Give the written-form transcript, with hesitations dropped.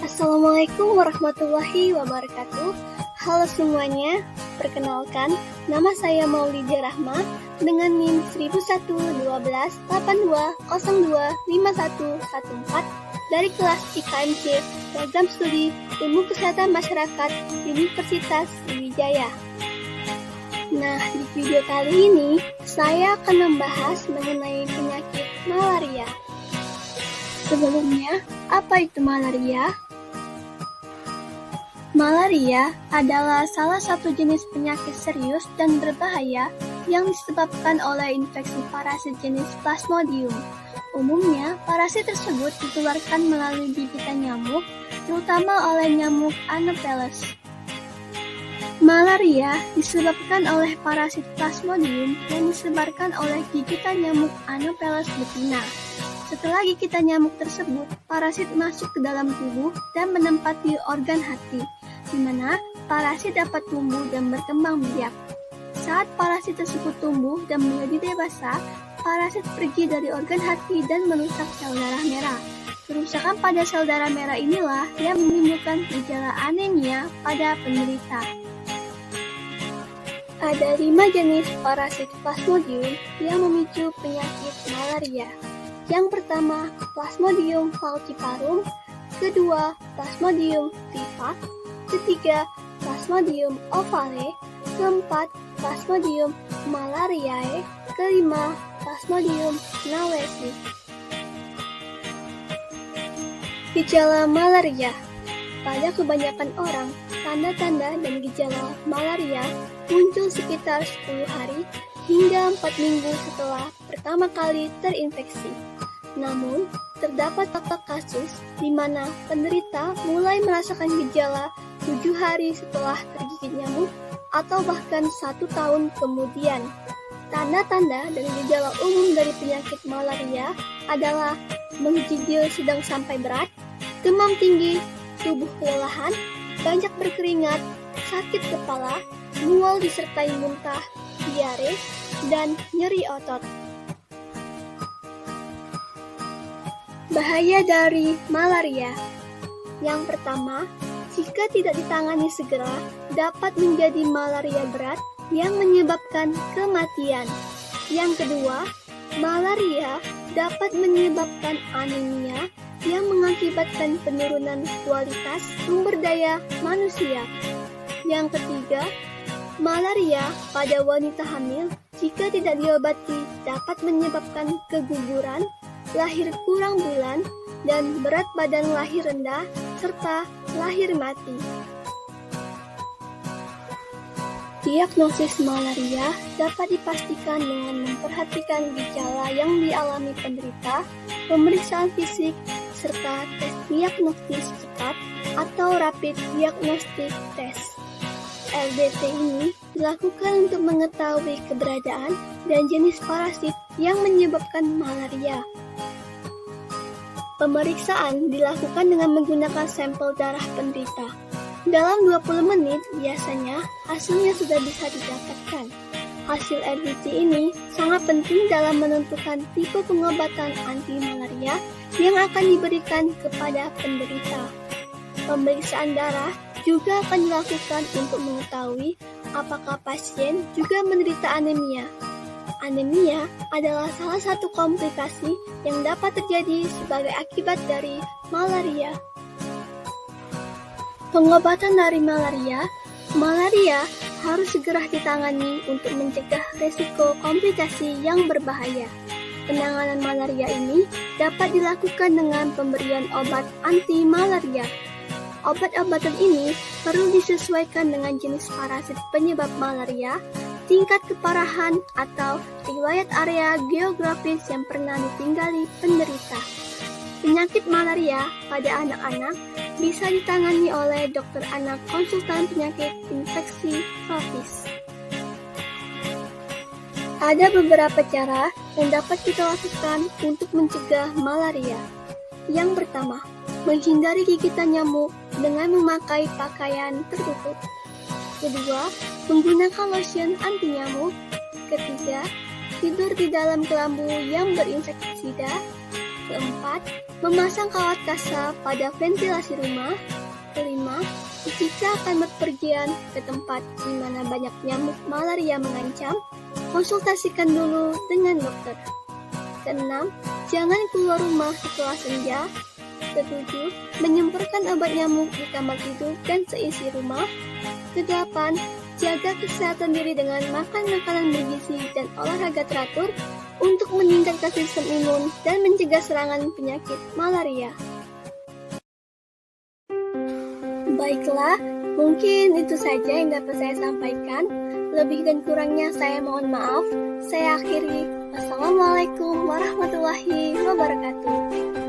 Assalamualaikum warahmatullahi wabarakatuh. Halo semuanya, perkenalkan nama saya Maulidia Rahma dengan NIM 111282025114 dari kelas IKMC Program Studi Ilmu Kesehatan Masyarakat Universitas Sriwijaya. Nah, di video kali ini saya akan membahas mengenai penyakit malaria. Sebelumnya, apa itu malaria? Malaria adalah salah satu jenis penyakit serius dan berbahaya yang disebabkan oleh infeksi parasit jenis Plasmodium. Umumnya, parasit tersebut ditularkan melalui gigitan nyamuk, terutama oleh nyamuk Anopheles. Malaria disebabkan oleh parasit Plasmodium yang disebarkan oleh gigitan nyamuk Anopheles betina. Setelah gigitan nyamuk tersebut, parasit masuk ke dalam tubuh dan menempati organ hati, di mana parasit dapat tumbuh dan berkembang biak. Saat parasit tersebut tumbuh dan menjadi dewasa, parasit pergi dari organ hati dan merusak sel darah merah. Kerusakan pada sel darah merah inilah yang menimbulkan gejala anemia pada penderita. Ada 5 jenis parasit Plasmodium yang memicu penyakit malaria. Yang pertama, Plasmodium falciparum, kedua, Plasmodium vivax, ketiga, Plasmodium ovale, keempat, Plasmodium malariae, kelima, Plasmodium knowlesi. Gejala malaria. Pada kebanyakan orang, tanda-tanda dan gejala malaria muncul sekitar 10 hari hingga 4 minggu setelah pertama kali terinfeksi. Namun, terdapat kasus di mana penderita mulai merasakan gejala 7 hari setelah tergigit nyamuk atau bahkan 1 tahun kemudian. Tanda-tanda dan gejala umum dari penyakit malaria adalah menggigil sedang sampai berat, demam tinggi, tubuh kelelahan, banyak berkeringat, sakit kepala, mual disertai muntah, diare, dan nyeri otot. Bahaya dari malaria. Yang pertama, jika tidak ditangani segera, dapat menjadi malaria berat yang menyebabkan kematian. Yang kedua, malaria dapat menyebabkan anemia yang mengakibatkan penurunan kualitas sumber daya manusia. Yang ketiga, malaria pada wanita hamil jika tidak diobati dapat menyebabkan keguguran, lahir kurang bulan, dan berat badan lahir rendah, serta lahir mati. Diagnosis malaria dapat dipastikan dengan memperhatikan gejala yang dialami penderita, pemeriksaan fisik, serta tes diagnostis cepat atau Rapid Diagnostic Test. RDT ini dilakukan untuk mengetahui keberadaan dan jenis parasit yang menyebabkan malaria. Pemeriksaan dilakukan dengan menggunakan sampel darah penderita. Dalam 20 menit, biasanya hasilnya sudah bisa didapatkan. Hasil RDT ini sangat penting dalam menentukan tipe pengobatan anti-malaria yang akan diberikan kepada penderita. Pemeriksaan darah juga akan dilakukan untuk mengetahui apakah pasien juga menderita anemia. Anemia adalah salah satu komplikasi yang dapat terjadi sebagai akibat dari malaria. Pengobatan dari malaria harus segera ditangani untuk mencegah resiko komplikasi yang berbahaya. Penanganan malaria ini dapat dilakukan dengan pemberian obat anti-malaria. Obat-obatan ini perlu disesuaikan dengan jenis parasit penyebab malaria, tingkat keparahan, atau riwayat area geografis yang pernah ditinggali penderita. Penyakit malaria pada anak-anak bisa ditangani oleh dokter anak konsultan penyakit infeksi tropis. Ada beberapa cara yang dapat kita lakukan untuk mencegah malaria. Yang pertama, menghindari gigitan nyamuk dengan memakai pakaian tertutup. Kedua, menggunakan lotion anti nyamuk. Ketiga, tidur di dalam kelambu yang berinsektisida. Keempat, memasang kawat kasa pada ventilasi rumah. Kelima, jika akan berpergian ke tempat di mana banyak nyamuk malaria mengancam, konsultasikan dulu dengan dokter. Keenam, jangan keluar rumah setelah senja. Ketujuh, menyemprotkan obat nyamuk di kamar tidur dan seisi rumah. Kedelapan, jaga kesehatan diri dengan makan makanan bergizi dan olahraga teratur untuk meningkatkan sistem imun dan mencegah serangan penyakit malaria. Baiklah, mungkin itu saja yang dapat saya sampaikan. Lebih dan kurangnya saya mohon maaf. Saya akhiri. Wassalamualaikum warahmatullahi wabarakatuh.